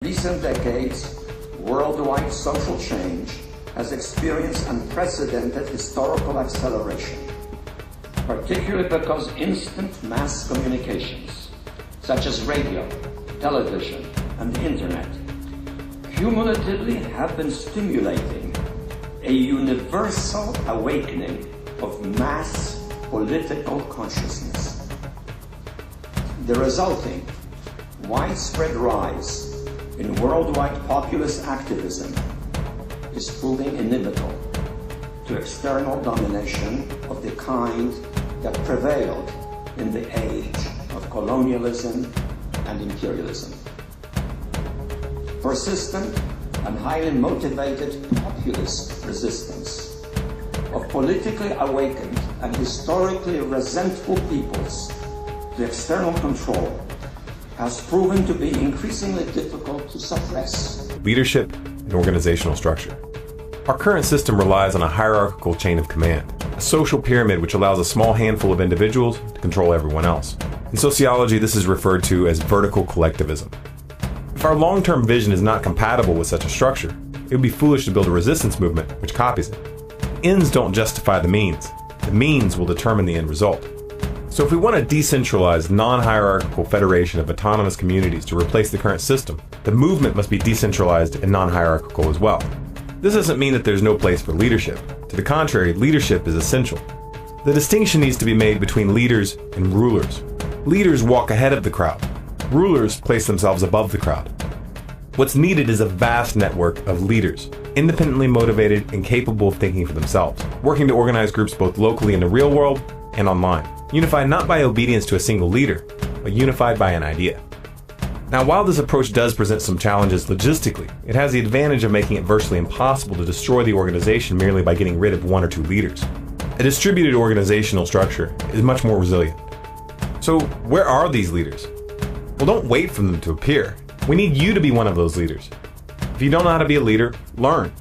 recent decades, worldwide social change has experienced unprecedented historical acceleration, particularly because instant mass communications, such as radio, television, and the internet, cumulatively have been stimulating a universal awakening of mass political consciousness. The resulting widespread rise in worldwide populist activism is proving inimical to external domination of the kind that prevailed in the age of colonialism and imperialism. Persistent and highly motivated populist resistance of politically awakened and historically resentful peoples to external control has proven to be increasingly difficult to suppress. Leadership and organizational structure. Our current system relies on a hierarchical chain of command, a social pyramid which allows a small handful of individuals to control everyone else. In sociology, this is referred to as vertical collectivism. If our long-term vision is not compatible with such a structure, it would be foolish to build a resistance movement which copies it. Ends don't justify the means will determine the end result. So if we want a decentralized, non-hierarchical federation of autonomous communities to replace the current system, the movement must be decentralized and non-hierarchical as well. This doesn't mean that there's no place for leadership. To the contrary, leadership is essential. The distinction needs to be made between leaders and rulers. Leaders walk ahead of the crowd. Rulers place themselves above the crowd. What's needed is a vast network of leaders, independently motivated and capable of thinking for themselves, working to organize groups both locally in the real world and online, unified not by obedience to a single leader, but unified by an idea. Now, while this approach does present some challenges logistically, it has the advantage of making it virtually impossible to destroy the organization merely by getting rid of one or two leaders. A distributed organizational structure is much more resilient. So, where are these leaders? Well, don't wait for them to appear. We need you to be one of those leaders. If you don't know how to be a leader, learn.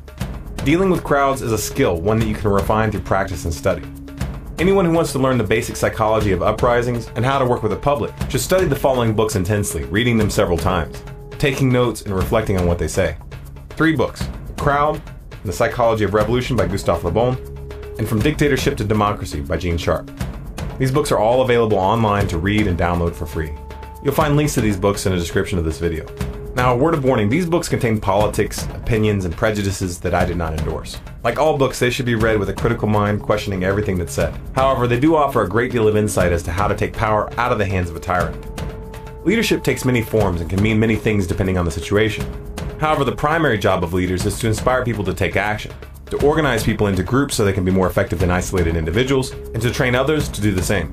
Dealing with crowds is a skill, one that you can refine through practice and study. Anyone who wants to learn the basic psychology of uprisings and how to work with the public should study the following books intensely, reading them several times, taking notes and reflecting on what they say. 3 books: The Crowd, and The Psychology of Revolution by Gustave Le Bon, and From Dictatorship to Democracy by Gene Sharp. These books are all available online to read and download for free. You'll find links to these books in the description of this video. Now, a word of warning, these books contain politics, opinions, and prejudices that I do not endorse. Like all books, they should be read with a critical mind, questioning everything that's said. However, they do offer a great deal of insight as to how to take power out of the hands of a tyrant. Leadership takes many forms and can mean many things depending on the situation. However, the primary job of leaders is to inspire people to take action, to organize people into groups so they can be more effective than isolated individuals, and to train others to do the same.